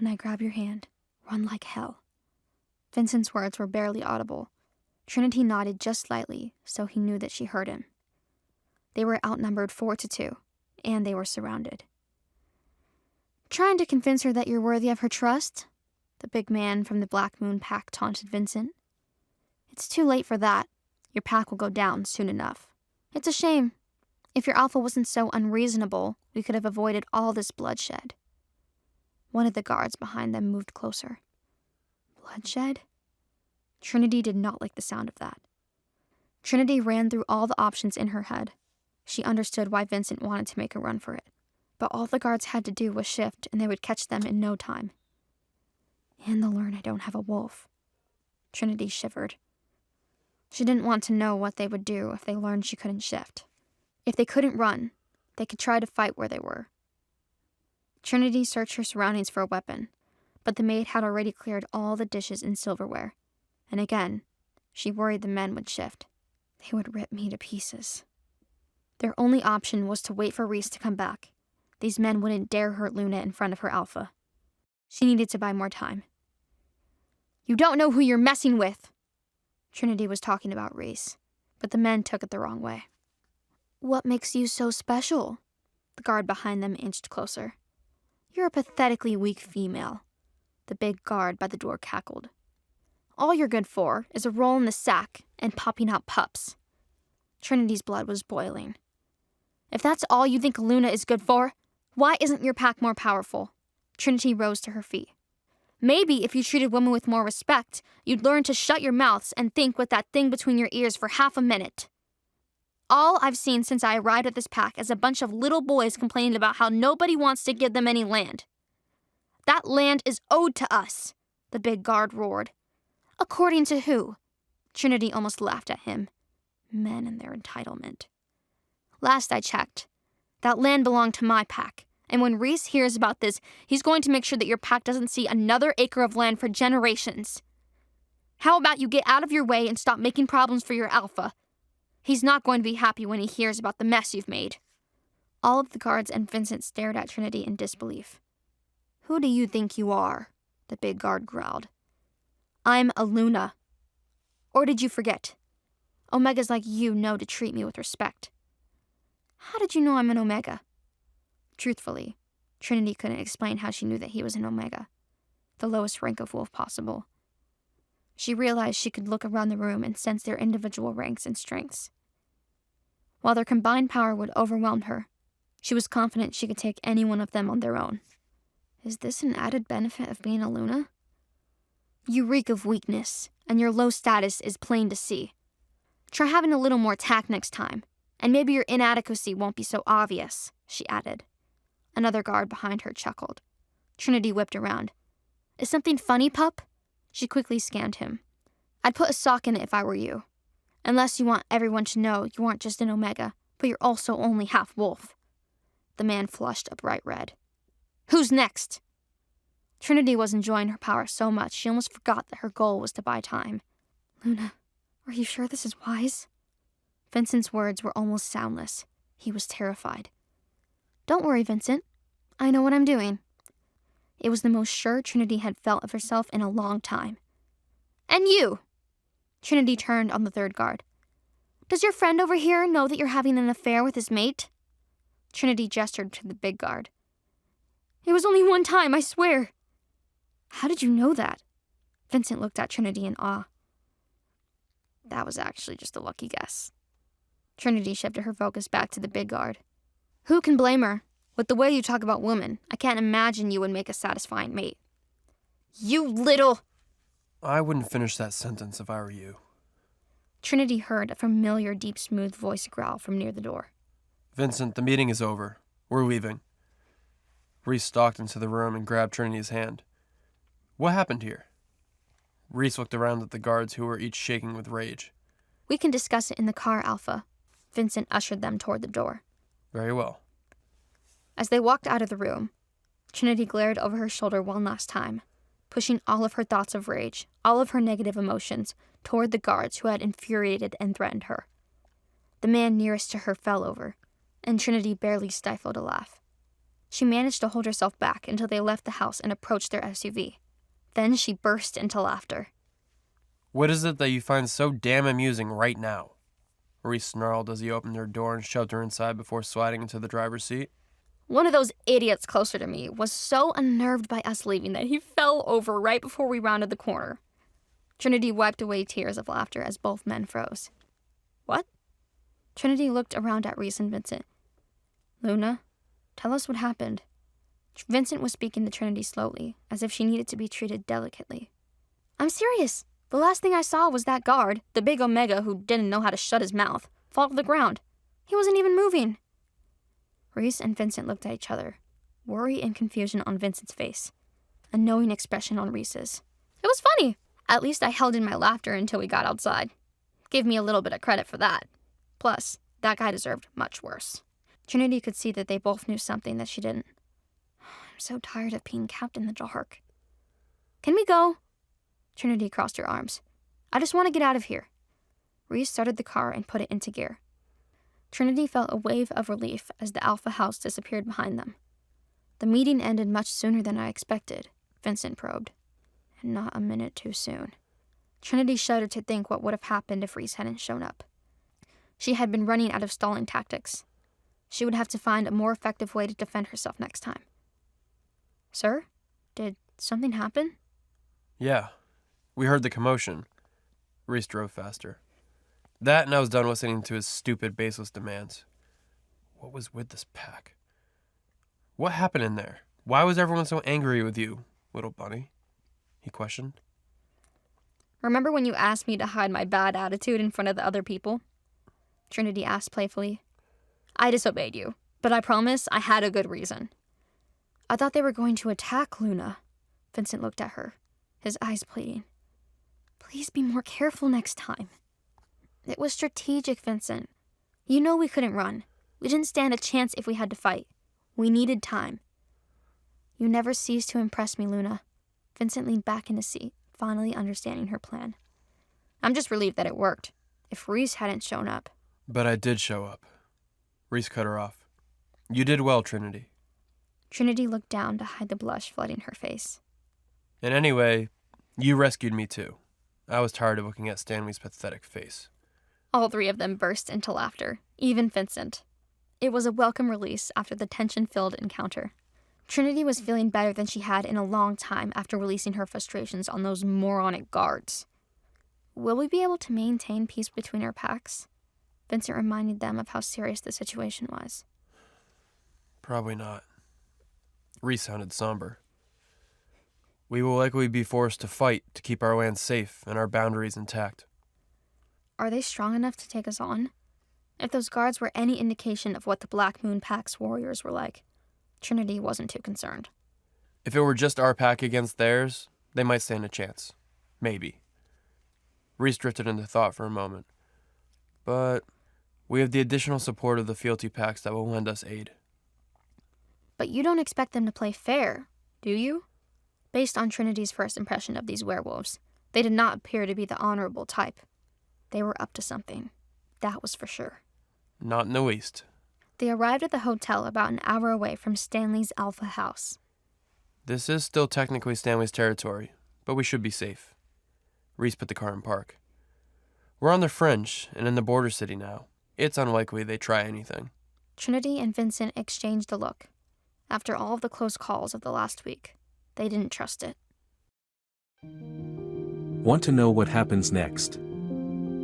When I grab your hand, run like hell. Vincent's words were barely audible. Trinity nodded just slightly, so he knew that she heard him. They were outnumbered 4-2, and they were surrounded. Trying to convince her that you're worthy of her trust? The big man from the Black Moon pack taunted Vincent. It's too late for that. Your pack will go down soon enough. It's a shame. If your alpha wasn't so unreasonable, we could have avoided all this bloodshed. One of the guards behind them moved closer. Bloodshed? Trinity did not like the sound of that. Trinity ran through all the options in her head. She understood why Vincent wanted to make a run for it. But all the guards had to do was shift, and they would catch them in no time. And they'll learn I don't have a wolf. Trinity shivered. She didn't want to know what they would do if they learned she couldn't shift. If they couldn't run, they could try to fight where they were. Trinity searched her surroundings for a weapon, but the maid had already cleared all the dishes and silverware. And again, she worried the men would shift. They would rip me to pieces. Their only option was to wait for Reese to come back. These men wouldn't dare hurt Luna in front of her alpha. She needed to buy more time. You don't know who you're messing with! Trinity was talking about Reese, but the men took it the wrong way. What makes you so special? The guard behind them inched closer. You're a pathetically weak female. The big guard by the door cackled. All you're good for is a roll in the sack and popping out pups. Trinity's blood was boiling. If that's all you think Luna is good for, why isn't your pack more powerful? Trinity rose to her feet. Maybe if you treated women with more respect, you'd learn to shut your mouths and think with that thing between your ears for half a minute. All I've seen since I arrived at this pack is a bunch of little boys complaining about how nobody wants to give them any land. That land is owed to us, the big guard roared. According to who? Trinity almost laughed at him. Men and their entitlement. Last I checked, that land belonged to my pack. And when Reese hears about this, he's going to make sure that your pack doesn't see another acre of land for generations. How about you get out of your way and stop making problems for your alpha? He's not going to be happy when he hears about the mess you've made. All of the guards and Vincent stared at Trinity in disbelief. Who do you think you are? The big guard growled. I'm a Luna. Or did you forget? Omegas like you know to treat me with respect. How did you know I'm an Omega? Truthfully, Trinity couldn't explain how she knew that he was an Omega, the lowest rank of wolf possible. She realized she could look around the room and sense their individual ranks and strengths. While their combined power would overwhelm her, she was confident she could take any one of them on their own. Is this an added benefit of being a Luna? You reek of weakness, and your low status is plain to see. Try having a little more tact next time, and maybe your inadequacy won't be so obvious, she added. Another guard behind her chuckled. Trinity whipped around. Is something funny, pup? She quickly scanned him. I'd put a sock in it if I were you. Unless you want everyone to know you aren't just an Omega, but you're also only half wolf. The man flushed a bright red. Who's next? Trinity was enjoying her power so much she almost forgot that her goal was to buy time. Luna, are you sure this is wise? Vincent's words were almost soundless. He was terrified. Don't worry, Vincent. I know what I'm doing. It was the most sure Trinity had felt of herself in a long time. And you! Trinity turned on the third guard. Does your friend over here know that you're having an affair with his mate? Trinity gestured to the big guard. It was only one time, I swear. How did you know that? Vincent looked at Trinity in awe. That was actually just a lucky guess. Trinity shifted her focus back to the big guard. Who can blame her? With the way you talk about women, I can't imagine you would make a satisfying mate. You little... I wouldn't finish that sentence if I were you. Trinity heard a familiar, deep, smooth voice growl from near the door. Vincent, the meeting is over. We're leaving. Reese stalked into the room and grabbed Trinity's hand. What happened here? Reese looked around at the guards who were each shaking with rage. We can discuss it in the car, Alpha. Vincent ushered them toward the door. Very well. As they walked out of the room, Trinity glared over her shoulder one last time, pushing all of her thoughts of rage, all of her negative emotions, toward the guards who had infuriated and threatened her. The man nearest to her fell over, and Trinity barely stifled a laugh. She managed to hold herself back until they left the house and approached their SUV. Then she burst into laughter. What is it that you find so damn amusing right now? Reese snarled as he opened her door and shoved her inside before sliding into the driver's seat. One of those idiots closer to me was so unnerved by us leaving that he fell over right before we rounded the corner. Trinity wiped away tears of laughter as both men froze. What? Trinity looked around at Reese and Vincent. Luna, tell us what happened. Vincent was speaking to Trinity slowly, as if she needed to be treated delicately. I'm serious. The last thing I saw was that guard, the big Omega who didn't know how to shut his mouth, fall to the ground. He wasn't even moving. Reese and Vincent looked at each other, worry and confusion on Vincent's face, a knowing expression on Reese's. It was funny. At least I held in my laughter until we got outside. Give me a little bit of credit for that. Plus, that guy deserved much worse. Trinity could see that they both knew something that she didn't. I'm so tired of being kept in the dark. Can we go? Trinity crossed her arms. I just want to get out of here. Reese started the car and put it into gear. Trinity felt a wave of relief as the Alpha house disappeared behind them. The meeting ended much sooner than I expected, Vincent probed. And not a minute too soon. Trinity shuddered to think what would have happened if Reese hadn't shown up. She had been running out of stalling tactics. She would have to find a more effective way to defend herself next time. Sir? Did something happen? Yeah, we heard the commotion. Reese drove faster. That, and I was done listening to his stupid, baseless demands. What was with this pack? What happened in there? Why was everyone so angry with you, little bunny? He questioned. Remember when you asked me to hide my bad attitude in front of the other people? Trinity asked playfully. I disobeyed you, but I promise I had a good reason. I thought they were going to attack Luna. Vincent looked at her, his eyes pleading. Please be more careful next time. It was strategic, Vincent. You know we couldn't run. We didn't stand a chance if we had to fight. We needed time. You never cease to impress me, Luna. Vincent leaned back in his seat, finally understanding her plan. I'm just relieved that it worked. If Reese hadn't shown up. But I did show up. Reese cut her off. You did well, Trinity. Trinity looked down to hide the blush flooding her face. And anyway, you rescued me too. I was tired of looking at Stanley's pathetic face. All three of them burst into laughter, even Vincent. It was a welcome release after the tension-filled encounter. Trinity was feeling better than she had in a long time after releasing her frustrations on those moronic guards. Will we be able to maintain peace between our packs? Vincent reminded them of how serious the situation was. Probably not. Reese sounded somber. We will likely be forced to fight to keep our land safe and our boundaries intact. Are they strong enough to take us on? If those guards were any indication of what the Black Moon Pack's warriors were like, Trinity wasn't too concerned. If it were just our pack against theirs, they might stand a chance. Maybe. Reese drifted into thought for a moment. But we have the additional support of the fealty packs that will lend us aid. But you don't expect them to play fair, do you? Based on Trinity's first impression of these werewolves, they did not appear to be the honorable type. They were up to something. That was for sure. Not in the least. They arrived at the hotel about an hour away from Stanley's Alpha house. This is still technically Stanley's territory, but we should be safe. Reese put the car in park. We're on the fringe and in the border city now. It's unlikely they try anything. Trinity and Vincent exchanged a look. After all of the close calls of the last week, they didn't trust it. Want to know what happens next?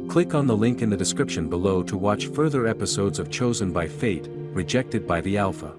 Click on the link in the description below to watch further episodes of Chosen by Fate, Rejected by the Alpha.